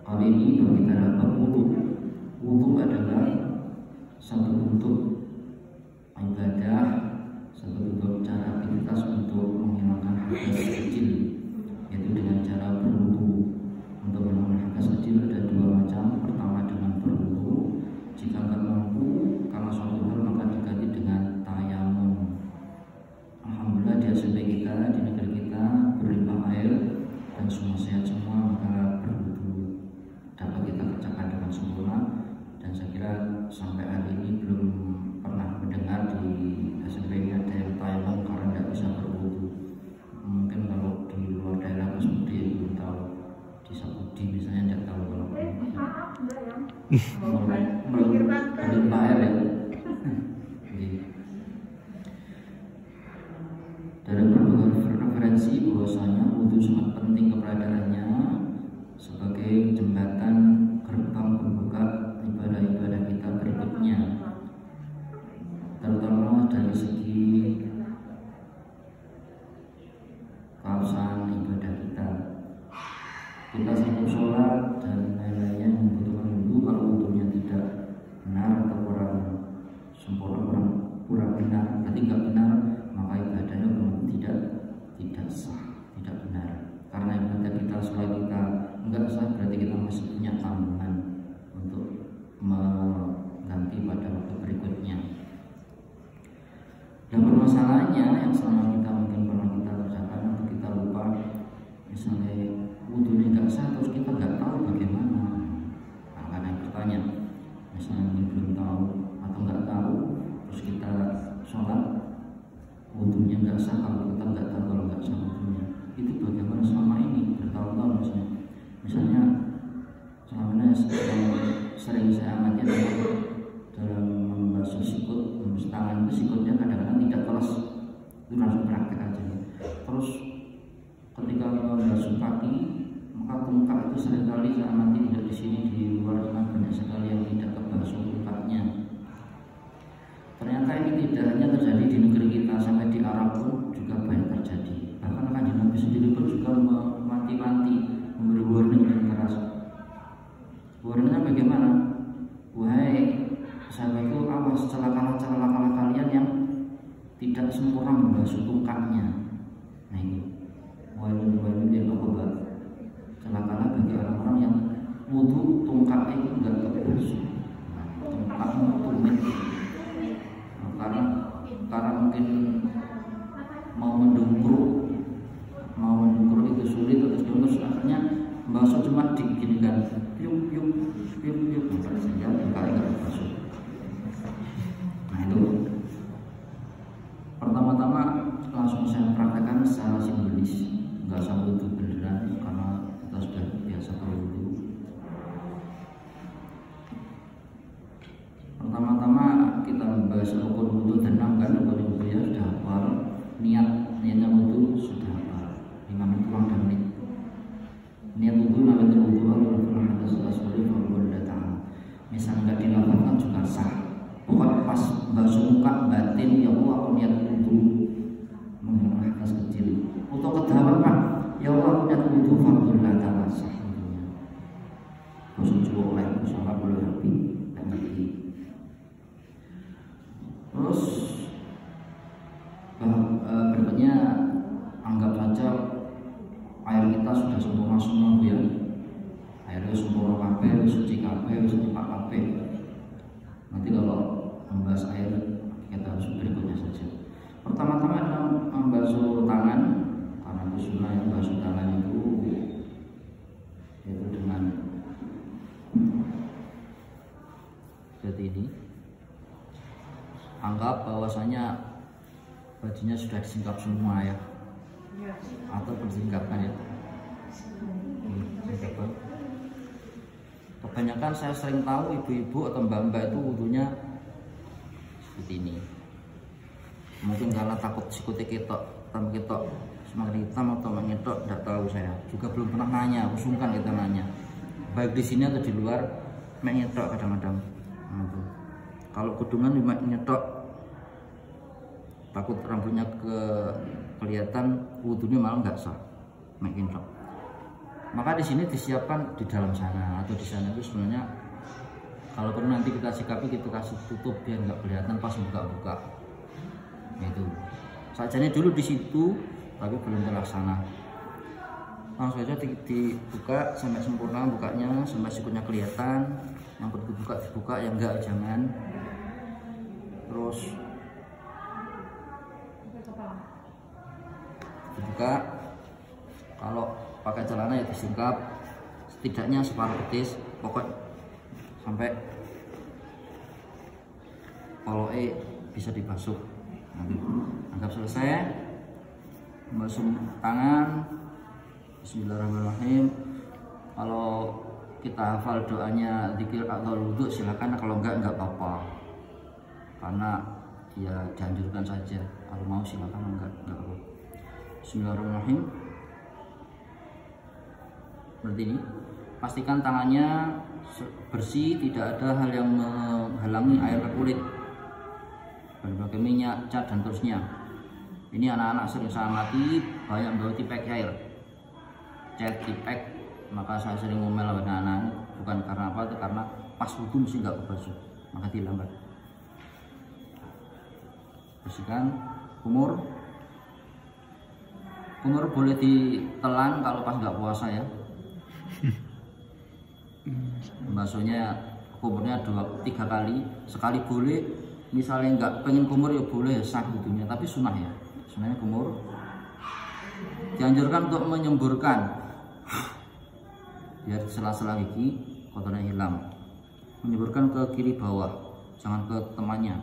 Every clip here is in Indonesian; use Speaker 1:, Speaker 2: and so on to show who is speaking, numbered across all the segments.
Speaker 1: Kali ini berbicara tentang wudu. Wudu adalah satu bentuk ibadah, satu bentuk cara aktivitas untuk menghilangkan hadas kecil, yaitu dengan cara berwudu. Untuk menghilangkan hadas kecil ada dua macam. Pertama dengan berwudu, jika nggak mampu karena suatu hal maka diganti dengan tayamum. Alhamdulillah di SMP kita, di negeri kita berlimpah air dan semua sehat semua, maka berwudu dapat kita kerjakan dengan sempurna. Dan saya kira sampai hari ini belum pernah mendengar di SMP ini ada yang tayamum karena tidak bisa berwudu. Mungkin kalau di luar daerah seperti belum tahu, di Saudi misalnya tidak tahu kalau berlimpah air ya. Dari berbagai referensi bahwasanya wudu sangat penting keberadaannya sebagai jembatan gerbang pembuka ibadah-ibadah kita berikutnya, terutama dari segi keabsahan ibadah kita. Kita satu sholat dan lain-lainnya membutuhkan wudu. Kalau wudunya tidak benar atau kurang sempurna, kurang benar, berarti nggak benar, maka ibadahnya tidak sah, tidak benar. Karena ibadah kita, sholat kita enggak sah, berarti kita masih punya tanggungan untuk mengganti pada waktu berikutnya. Dan permasalahannya yang selama kita mungkin pernah kita kerjakan atau kita lupa, misalnya wudunya enggak sah terus kita enggak tahu bagaimana. Nah, karena yang bertanya, misalnya mungkin belum tahu atau enggak tahu, terus kita sholat wudunya enggak sah kalau kita enggak tahu kalau enggak sah wudunya. Itu bagaimana selama ini bertahun-tahun misalnya selama ini sering saya amati dalam membasuh sikut, membasuh tangan itu sikutnya kadang-kadang tidak telas, itu langsung praktek aja. Terus ketika membasuh kaki, maka tungkak itu seringkali saya amati tidak di sini, di luar sana banyak sekali yang tidak terbasuh tungkaknya. Ternyata ini tidak hanya terjadi di negeri kita, sampai di Arab pun juga banyak terjadi. Bahkan Kanjeng Nabi sendiri pun juga memanti-manti, memberi warning yang keras. Warningnya bagaimana? Wahai sahabatku, awas celakalah kalian yang tidak sempurna membasuh tungkaknya. Nah ini walun lil uqubah. Celakalah bagi orang-orang yang wudu tungkaknya itu enggak terbasuh. Tungkaknya tumit. Karena mungkin mau mendungkruk itu sulit, terus akhirnya membasuh cuma diginikan piup sehingga tungkaknya nggak terbasuh. membasuh rukun wudhu dan 6 kan rukun wudhu ya sudah hafal, niatnya wudhu sudah hafal 5 menit kurang 2 menit. Niat wudhu namanya wudhu al-raful hadas al-aswari fa'ul datang. Misalnya nggak dilafalkan juga sah. Pokoknya pas basuh muka batin ya Allah aku niat wudhu menghilangkan hadas kecil. Untuk kedalam kan ya Allah aku niat wudhu fa'ul datang sah. Basuh cukup oleh sholat boleh rapi dan ngerti. Terus berikutnya anggap saja air kita sudah sempurna semua ya. Airnya sempurna kabeh, suci kabeh, suci kabeh. Nanti kalau membahas air kita harus berikutnya saja. Pertama-tama adalah membasuh tangan, karena itu sunnah yang basuh tangan itu yaitu dengan seperti ini. Anggap bahwasanya bajunya sudah disingkap semua ya, atau bersingkapkan ya. Kebanyakan saya sering tahu ibu-ibu atau mbak-mbak itu wudhunya seperti ini. Mungkin karena takut sikutnya ketok, semakin hitam atau mengetok, tidak tahu saya. Juga belum pernah nanya, sungkan kita nanya. Baik di sini atau di luar, mengetok kadang-kadang. Kalau kudungan nyetok, takut rambutnya kelihatan, wudhunya malah nggak sah, nyetok. Maka di sini disiapkan di dalam sana atau di sana itu sebenarnya kalau perlu nanti kita sikapi kita kasih tutup biar nggak kelihatan pas buka-buka. Itu sajanya dulu di situ, tapi belum terlaksana. Langsung saja dibuka sampai sempurna bukanya, sampai sikutnya kelihatan. Yang perlu dibuka, yang enggak jangan. Terus dibuka. Kalau pakai celana ya disingkap setidaknya separuh betis, pokok sampai kalau bisa dibasuh. Anggap selesai membasuh tangan. Bismillahirrahmanirrahim. Kalau kita hafal doanya dzikir atau wudhu silakan, kalau enggak apa-apa, karena dia dianjurkan saja. Kalau mau silakan, enggak apa-apa. Bismillahirrahmanirrahim. Seperti ini. Pastikan tangannya bersih, tidak ada hal yang menghalangi air ke kulit, berbagai minyak, cat dan terusnya. Ini anak-anak sering saya amati banyak bawa tipek air, cat tipek. Maka saya sering ngomel sama anak-anak, bukan karena apa, itu karena pas wudhu mesti nggak kebasuh, maka dilambat. Bersihkan kumur boleh ditelan kalau pas nggak puasa ya. Membasuhnya kumurnya 2-3 kali, sekali boleh. Misalnya nggak pengen kumur ya boleh, sah wudhunya, tapi sunnah ya. Sunnahnya kumur. Dianjurkan untuk menyemburkan biar sela-sela gigi kotoran hilang. Menyemburkan ke kiri bawah, jangan ke temannya.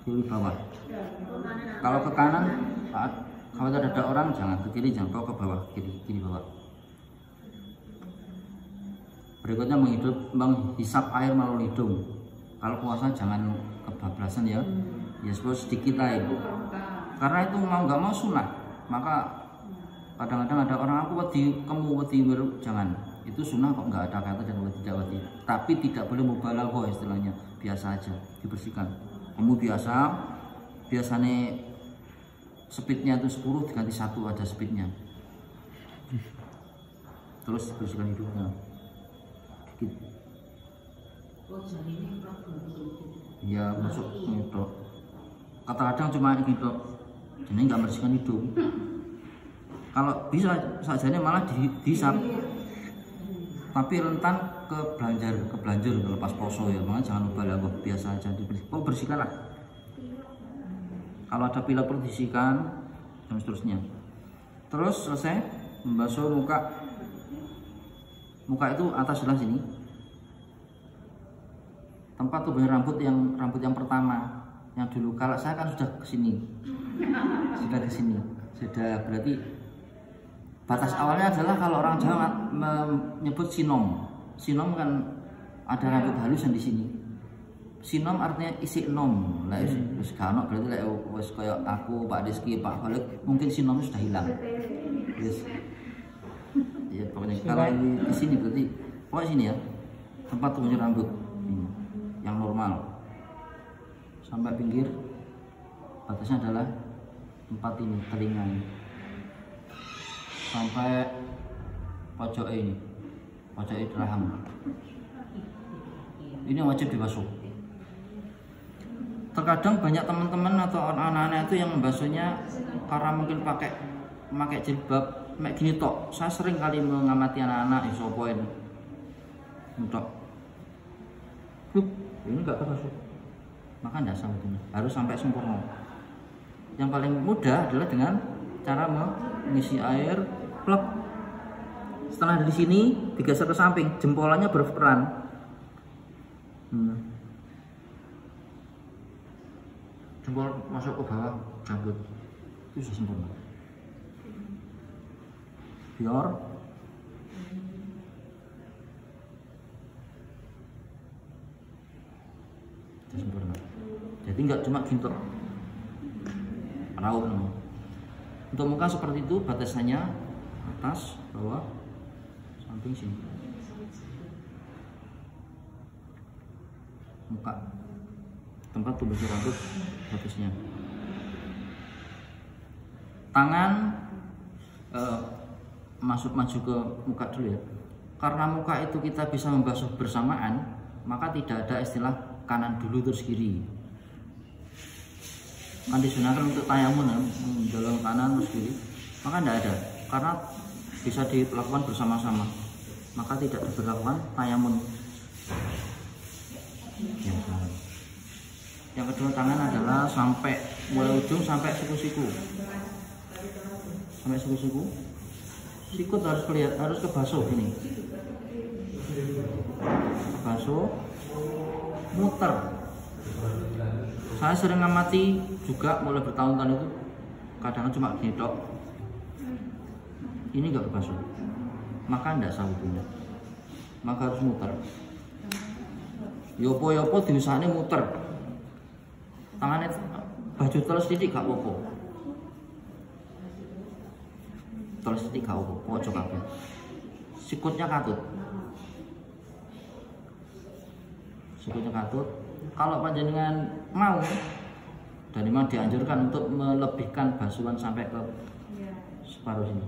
Speaker 1: Kiri bawah. Kalau ke kanan, kalau ada orang jangan ke kiri, jangan ke bawah, kiri bawah. Berikutnya menghisap air melalui hidung. Kalau puasa jangan kebablasan ya, ya sedikit lah ibu. Karena itu mau nggak mau sunnah. Maka kadang-kadang ada orang aku wedi jangan. Itu sunnah kok, nggak ada kata dan tidak wedi. Tapi tidak boleh mubalaghah istilahnya, biasa aja dibersihkan. Kamu biasanya speednya itu 10 diganti 1 ada speednya. Terus bersihkan hidungnya. Dikit. Ya masuk gitu. Kadang-kadang cuma gitu. Jadi nggak bersihkan hidung. Kalau bisa sajanya malah dihisap. Tapi rentan ke belanjur lepas poso ya. Makanya jangan lupa lah, biasa aja bersihkan lah. Kalau ada pilek perlu disihkan dan seterusnya. Terus selesai membasuh muka. Muka itu atas sebelah sini. Tempat tubuh rambut yang pertama, yang dulu. Kalau saya kan sudah kesini, sudah berarti batas awalnya adalah kalau orang Jawa menyebut sinom. Sinom kan ada rambut halus yang di sini. Sinom artinya isi nom. Lah wis gak ono berarti lek wis kaya aku, Pak Rizky, Pak Khalid, mungkin sinom sudah hilang. Yes. Ya pokoknya kalau di sini berarti pokoknya sini ya. Tempat tumbuhnya rambut ini, yang normal. Sampai pinggir batasnya adalah tempat ini, telinga ini. Sampai pojok ini, pojok rahang. Ini wajib dibasuh. Terkadang banyak teman-teman atau anak-anak itu yang membasuhnya karena mungkin pakai jilbab, mek gini tok. Saya sering kali mengamati anak-anak isopoin untuk ini enggak terbasuh. Maka tidak sampai harus sampai sempurna. Yang paling mudah adalah dengan cara mengisi air plek. Setelah dari sini digeser ke samping, jempolnya berperan. Jempol masuk ke bawah rambut, itu sudah sempurna. Biar sudah sempurna. Jadi nggak cuma gintok raut. Untuk muka seperti itu, batasannya atas, bawah, samping, sini. Muka tempat tumbuh rambut batasnya. Tangan maju ke muka dulu ya. Karena muka itu kita bisa membasuh bersamaan, maka tidak ada istilah kanan dulu terus kiri. Kan disunahkan untuk tayamun menjolong kanan terus kiri, maka tidak ada, karena bisa dilakukan bersama-sama, maka tidak diberlakukan tayamun. Yang kedua, tangan adalah sampai mulai ujung sampai siku-siku. Sampai siku-siku. Sikut harus kelihatan, harus kebasuh ini. Kebasuh, muter. Saya sering ngamati juga mulai bertahun-tahun itu, kadang cuma gini tok. Ini enggak kebasuh. Maka enggak sah hukumnya. Maka harus muter. Yopo-yopo diusahane muter. Tangannya baju terus titik gak apa-apa. Terus titik gak apa-apa, pojok kabeh. Sikutnya katut. Sikutnya katut. Kalau panjenengan mau dan memang dianjurkan untuk melebihkan basuhan sampai ke separuh sini,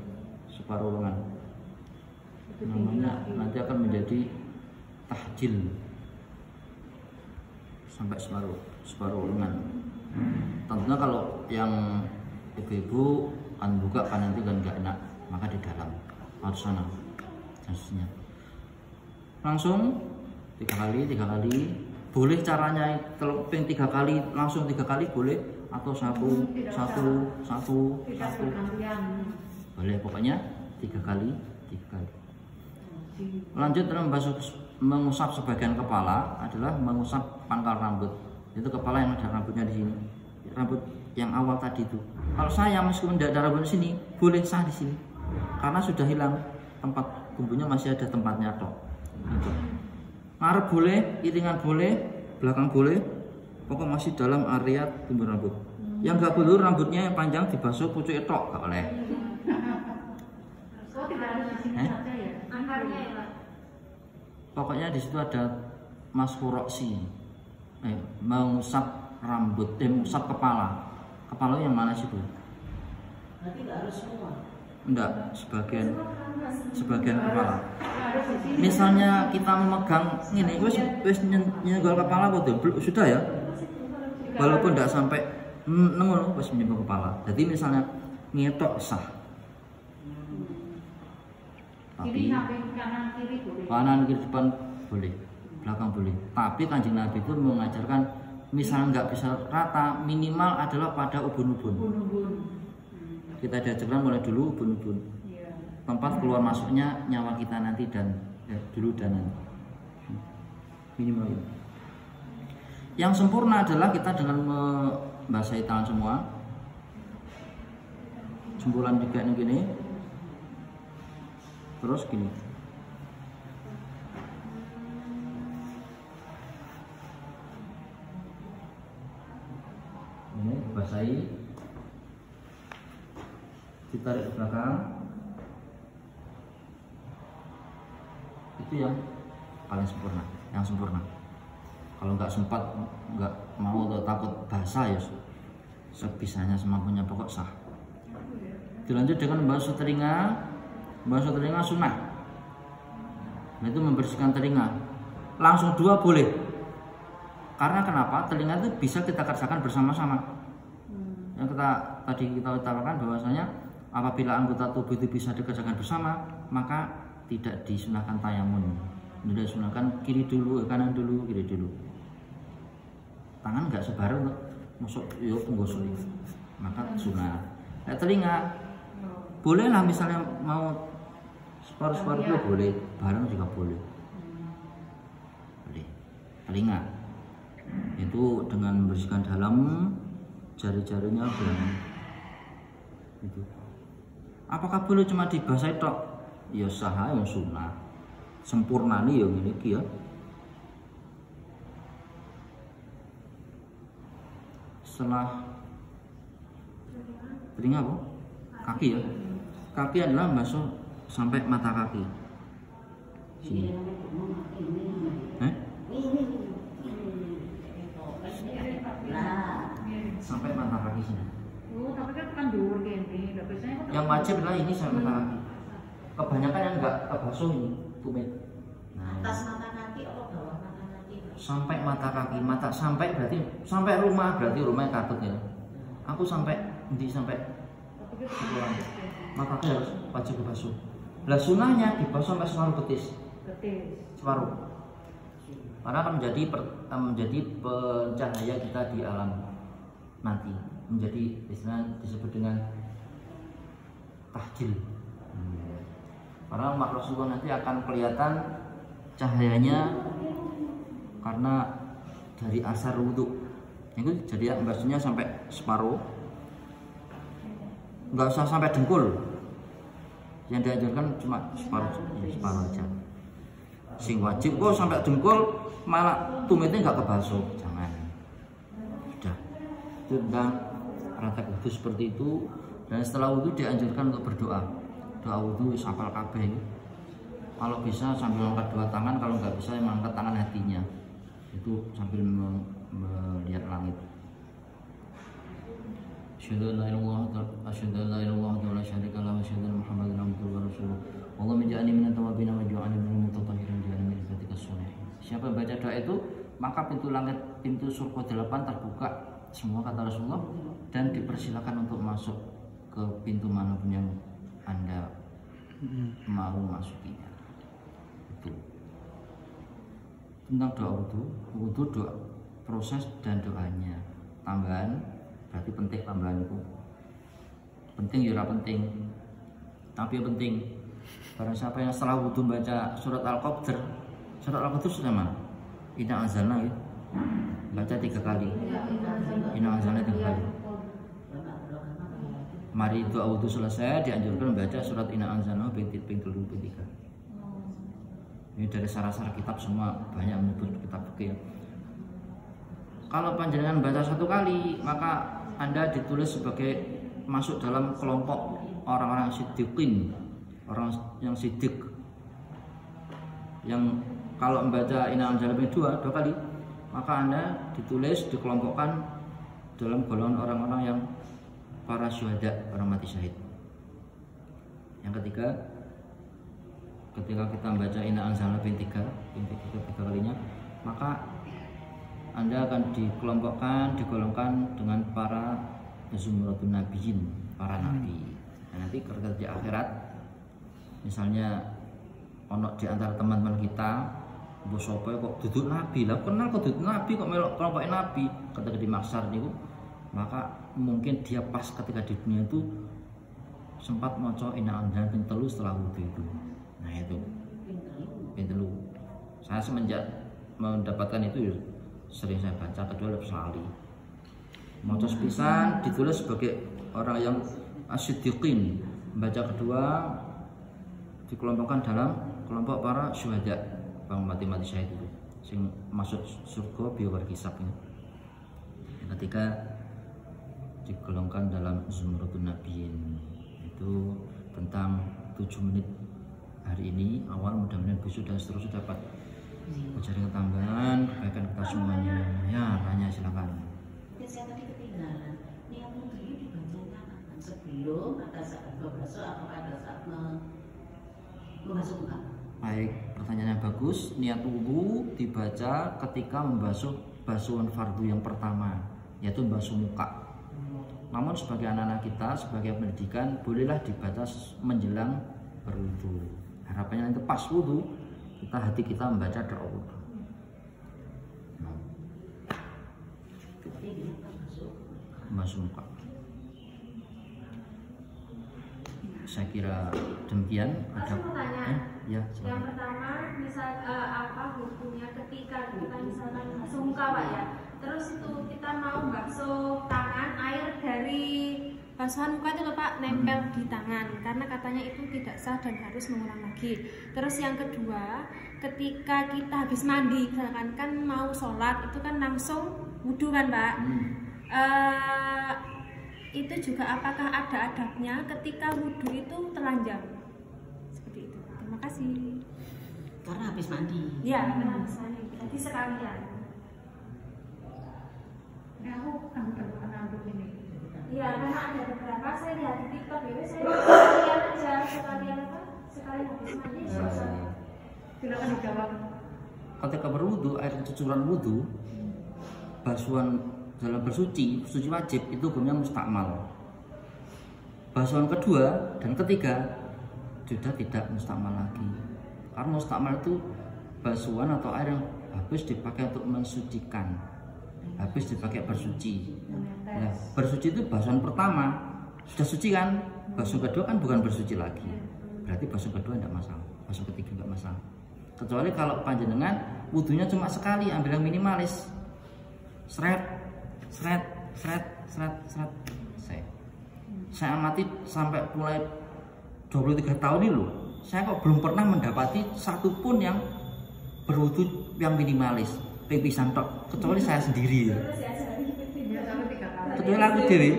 Speaker 1: separuh lengan. Namanya nanti akan menjadi tahjil sampai separuh lengan. Tentunya kalau yang ibu-ibu kan buka kan nanti kan nggak enak, maka di dalam harus sana kasusnya. Langsung 3 kali. Boleh caranya teleping 3 kali, langsung 3 kali boleh, atau satu. Boleh, pokoknya 3 kali. Lanjut dalam mengusap sebagian kepala adalah mengusap pangkal rambut. Itu kepala yang ada rambutnya di sini, rambut yang awal tadi itu. Kalau saya meskipun tidak ada rambut di sini, boleh sah di sini, karena sudah hilang tempat tumbuhnya, masih ada tempatnya tok. Ngarep boleh, iringan boleh, belakang boleh, pokok masih dalam area tumbuh rambut. Yang nggak boleh rambutnya yang panjang dibasuh pucuk tok, nggak boleh. Pokoknya di situ ada masfuroksi, mengusap rambut, mengusap kepala. Kepala yang mana sih bu?
Speaker 2: Berarti nggak harus semua.
Speaker 1: Enggak, sebagian kepala. Misalnya kita memegang ini, wis nyenggol kepala betul, sudah ya. Walaupun tidak sampai nengol, wis menyenggol kepala. Jadi misalnya ngetok sah. Tapi kanan kiri depan boleh, belakang boleh. Tapi Kanjeng Nabi itu mengajarkan misalnya nggak bisa rata, minimal adalah pada ubun-ubun. Kita diajarkan mulai dulu ubun-ubun. Tempat keluar masuknya nyawa kita nanti dan dulu dan nanti. Minimal itu. Yang sempurna adalah kita dengan membasahi tangan semua. Jempolan juga gini. Terus gini. dibasahi, ditarik ke belakang, itu yang paling sempurna, yang sempurna. Kalau nggak sempat, nggak mau atau takut basah ya sebisanya semampunya, pokok sah. Dilanjut dengan membasuh telinga. Membasuh telinga sunnah. Nah, itu membersihkan telinga. Langsung dua boleh. Karena kenapa? Telinga itu bisa kita kerjakan bersama-sama. Yang tadi kita utarakan bahwasanya apabila anggota tubuh itu bisa dikerjakan bersama, maka tidak disunahkan tayamun. Tidak disunahkan kiri dulu, kanan dulu, kiri dulu. Tangan nggak sebareng tuh, masuk yuk penggosok, maka sunah. Nah, telinga bolehlah, misalnya mau separuh-separuh itu boleh, bareng juga boleh. Boleh. Telinga itu dengan membersihkan dalam jari-jarinya bilang itu. Apakah boleh cuma dibasahi tok? Ya sah, yang sunnah. Sempurna nih yang ini ya. Setelah telinga apa? Kaki ya. Kaki adalah basuh sampai mata kaki. Sini. Sampai mata kaki sini.
Speaker 2: Oh, tapi kan dhuwur kene. Lah biasanya
Speaker 1: Yang wajib adalah ini sampai mata kaki. Kebanyakan yang enggak kebasuh ini tumit. Nah,
Speaker 2: atas mata kaki apa bawah mata kaki?
Speaker 1: sampai mata kaki, mata sampai berarti sampai rumah, berarti rumahnya katut ya. Aku sampai sampai mata kaki harus wajib dibasuh. Lah sunahnya dibasuh sampai separuh betis. Separuh. Karena akan menjadi pencahaya kita di alam nanti, menjadi istilah disebut dengan tahjil. Karena umat Rasulullah nanti akan kelihatan cahayanya karena dari asar wudhu. Itu jadi membasuhnya sampai separuh, nggak usah sampai dengkul. Yang diajarkan cuma separuh aja. Sing wajib kok sampai dengkul malah tumitnya nggak kebasuh, jangan. Sudah. Itu tentang praktek wudhu seperti itu. Dan setelah wudhu dianjurkan untuk berdoa. Doa wudhu hafal kabeh. Kalau bisa sambil angkat dua tangan, kalau nggak bisa mengangkat tangan hatinya. Itu sambil melihat langit. Asyhadu an la ilaha illallah wa la syarika lahu wa asyhadu anna Muhammadan abduhu wa rasuluh. Allahumma ij'alni minat tawwabin wa ij'alni minal mutatahhirin waj'alni min ibadikas sholihin. Siapa baca doa itu, maka pintu langit, pintu surga 8 terbuka semua kata Rasulullah, dan dipersilakan untuk masuk ke pintu manapun yang Anda mau masukinya. Itu tentang doa wudhu, doa proses dan doanya. Tambahan berarti penting, tambahan itu penting ya penting, tapi yang penting barang siapa yang setelah wudhu baca surat Al-Qadr, surat Al-Qadr sudah mana? Inna anzalna ya, baca 3 kali. Inna anzalna 3 kali. Mari doa wudhu selesai dianjurkan membaca surat Inna anzalna ping 3. Ini dari sarah-sarah kitab semua banyak menyebut kitab fikih. Kalau panjenengan baca 1 kali, maka Anda ditulis sebagai masuk dalam kelompok orang-orang siddiqin, orang yang siddiq. Yang kalau membaca Inna anzalna 2 kali, maka Anda ditulis dikelompokkan dalam golongan orang-orang yang para syuhada, orang mati syahid. Yang ketiga, ketika kita membaca Inna anzalna 3 kalinya, maka Anda akan dikelompokkan, digolongkan dengan para zumratun nabiyyin, para nabi. Nah, nanti ketika di akhirat, misalnya ono di antara teman-teman kita, mbok sapa kok duduk nabi, lah kenal kok duduk nabi, kok melok kelompok nabi, ketika di mahsyar niku, maka mungkin dia pas ketika di dunia itu sempat maca Inna anzalna ping 3 setelah wudhu itu. Nah itu ping 3. Saya semenjak mendapatkan itu sering saya baca, kedua lebih selalu maca sepisan ditulis sebagai orang yang as-siddiqin, baca kedua dikelompokkan dalam kelompok para syuhada, bang mati-mati syahid itu sing masuk surga biar hisab ini. Yang ketiga digolongkan dalam Zumratun Nabiyin. Itu tentang 7 menit hari ini awal, mudah-mudahan besok dan seterusnya dapat mencari tambahan kebaikan kita semuanya. Ya, tanya silakan.
Speaker 2: Saya tadi ketinggalan. Niat wudhu ini dibacanya kapan? Sebelum, pada saat membasuh, atau pada saat membasuh muka?
Speaker 1: Baik, pertanyaannya bagus. Niat wudhu dibaca ketika membasuh basuhan fardu yang pertama, yaitu membasuh muka. Namun sebagai anak-anak kita, sebagai pendidikan, bolehlah dibaca menjelang berwudhu. Harapannya nanti pas wudhu, hati kita membaca doa wudhu. Membasuh muka. Saya kira demikian.
Speaker 3: Ada pertanyaan.
Speaker 1: Ya,
Speaker 3: yang pertama, misal apa hukumnya ketika kita misalkan basuh muka, Pak ya. Terus itu kita mau basuh tangan, air dari basuhan muka itu loh Pak nempel di tangan, karena katanya itu tidak sah dan harus mengulang lagi. Terus yang kedua, ketika kita habis mandi, misalkan kan mau sholat itu kan langsung wudhu kan Pak. Itu juga apakah ada adabnya ketika wudhu itu telanjang? Seperti itu. Terima kasih.
Speaker 2: Karena habis mandi.
Speaker 3: Ya, karena habis mandi. Jadi sekalian.
Speaker 2: Aku nambah ini.
Speaker 3: Iya, karena ada beberapa saya lihat di TikTok itu saya sekalian aja, sekalian apa? Sekalian habis mandi.
Speaker 2: Silakan dijawab.
Speaker 1: Ketika berwudu, air cucuran wudu, basuhan dalam bersuci, suci wajib itu hukumnya mustakmal. Basuhan kedua dan ketiga sudah tidak mustakmal lagi. Karena mustakmal itu basuhan atau air yang habis dipakai untuk mensucikan, habis dipakai bersuci. Nah, bersuci itu basuhan pertama sudah suci kan, basuhan kedua kan bukan bersuci lagi. Berarti basuhan kedua tidak masalah, basuhan ketiga tidak masalah. Kecuali kalau panjenengan wudunya cuma sekali, ambil yang minimalis, seret. Saya amati sampai mulai 23 tahun ini loh, saya kok belum pernah mendapati satupun yang berwudu yang minimalis, pipisan tok, kecuali saya sendiri ya. Kecuali aku dewi,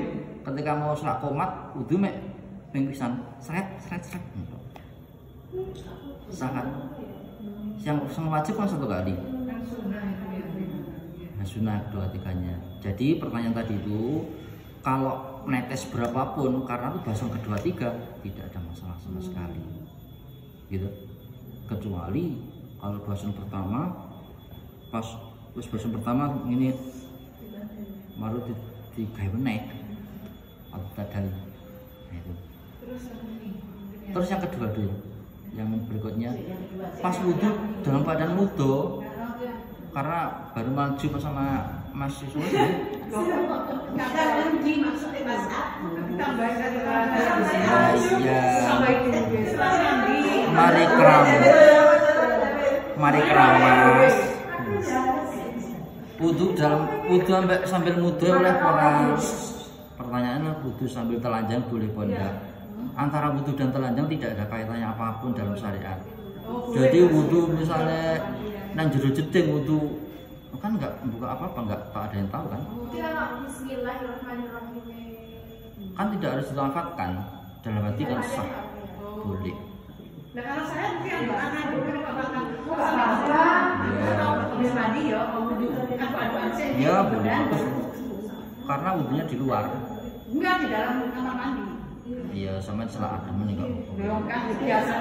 Speaker 1: ketika mau sholat qomat, wudu mek pipisan, seret. Sangat. Yang wajib kan 1 kali. Sunnah 2-3-nya. Jadi pertanyaan tadi itu kalau netes berapapun karena itu basuhan kedua 3 tidak ada masalah sama sekali, gitu. Kecuali kalau basuhan pertama pas basuhan pertama ini baru digawe meneh atau tadi itu. Terus yang kedua dulu, yang berikutnya pas wudhu dalam keadaan wudhu. Karena baru maju sama mahasiswa itu. Mari keramas. Wudhu sambil wudhu boleh orang. Pertanyaannya wudhu sambil telanjang boleh enggak? Antara wudhu dan telanjang tidak ada kaitannya apapun dalam syariat. Jadi wudhu misalnya nang jero jeding wudu kan enggak buka apa-apa, enggak ada yang tahu kan? Bismillahirrahmanirrahim. Kan tidak harus dilafadzkan, dalam hati kan sah, boleh.
Speaker 2: Nah kalau saya mungkin anak dulu
Speaker 1: habis mandi ya, ya boleh. Karena wudunya di luar.
Speaker 2: Enggak, di dalam kamar mandi.
Speaker 1: Iya, sama salah agama nih kok.
Speaker 2: Biasa.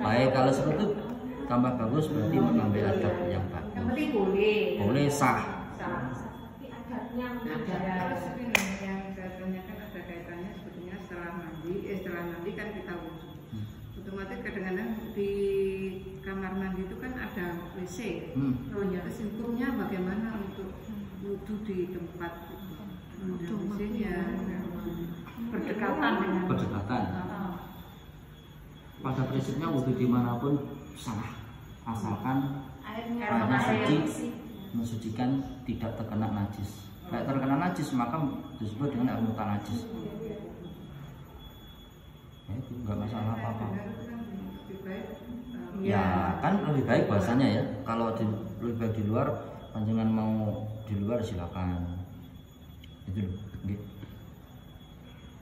Speaker 1: Baik, kalau seperti itu tambah bagus berarti mengambil adab yang bagus.
Speaker 2: Yang penting boleh.
Speaker 1: Boleh sah.
Speaker 3: Tapi adabnya
Speaker 2: Ada.
Speaker 4: Yang saya tanyakan ada kaitannya sebetulnya setelah mandi kan kita wudhu. Otomatis kadang-kadang di kamar mandi itu kan ada WC. Terus hukumnya bagaimana untuk wudhu di tempat WC-nya
Speaker 2: Berdekatan dengan
Speaker 1: Pada prinsipnya wudhu dimanapun sah, asalkan airnya suci, mensucikan, tidak terkena najis. Kalau terkena najis maka disebut dengan air muta najis. Ya, itu nggak masalah apa-apa. Ya kan lebih baik bahasanya ya. Kalau lebih baik di luar, panjangan mau di luar silakan. Itu loh.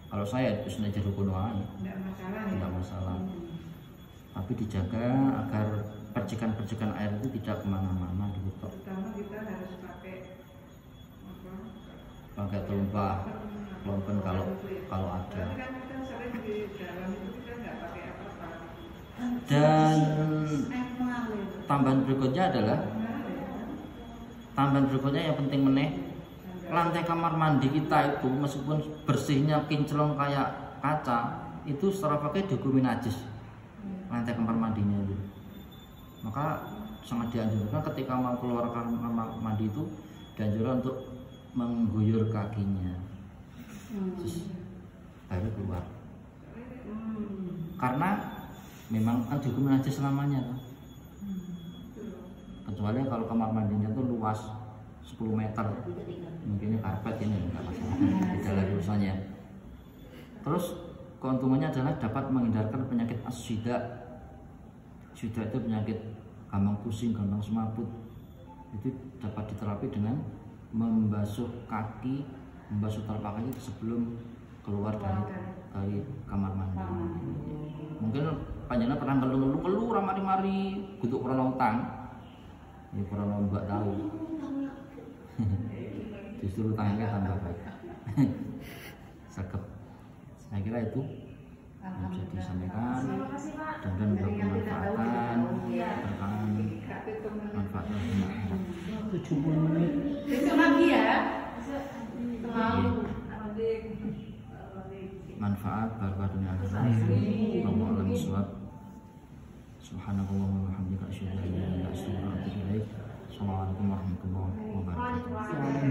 Speaker 1: Kalau saya itu sudah jadi rukun wae. Tidak masalah. Tapi dijaga agar percikan-percikan air itu tidak kemana-mana gitu.
Speaker 4: Terutama kita harus pakai
Speaker 1: pakai tumpah, lompen kalau ada.
Speaker 4: Kan kita sering di dalam itu kita nggak pakai apa-apa.
Speaker 1: Dan tambahan berikutnya yang penting meneh, lantai kamar mandi kita itu meskipun bersihnya kinclong kayak kaca, itu secara pakai dihukumi najis. Lantai kamar mandinya itu. Maka sangat dianjurkan ketika mau keluar kamar mandi itu dianjurkan untuk mengguyur kakinya. Terus baru keluar. Karena memang kan dihukumi najis selamanya kan. Kecuali kalau kamar mandinya itu luas 10 meter, mungkin karpet ini enggak masalah, tidak lagi urusannya. Terus keuntungannya adalah dapat menghindarkan penyakit asyida. Asyida itu penyakit gampang pusing, gampang semaput. Itu dapat diterapi dengan membasuh kaki, membasuh telapak kaki sebelum keluar dari kamar mandi. Mungkin panjenengan pernah ngeluh ramari-mari kutuk krono utang. Ini krono mbak tahu. Justru tangannya tambah baik. Sekep. Saya kira itu yang bisa disampaikan dan bermanfaatkan manfaatnya banyak.
Speaker 2: 70 menit. Besok lagi ya.
Speaker 1: Manfaat barokah dunia akhirat. Wallahu a'lam bishawab. Subhanallahumma wa bihamdika asyhadu an la ilaha illa anta astaghfiruka wa atubu ilaik. Assalamualaikum warahmatullahi wabarakatuh.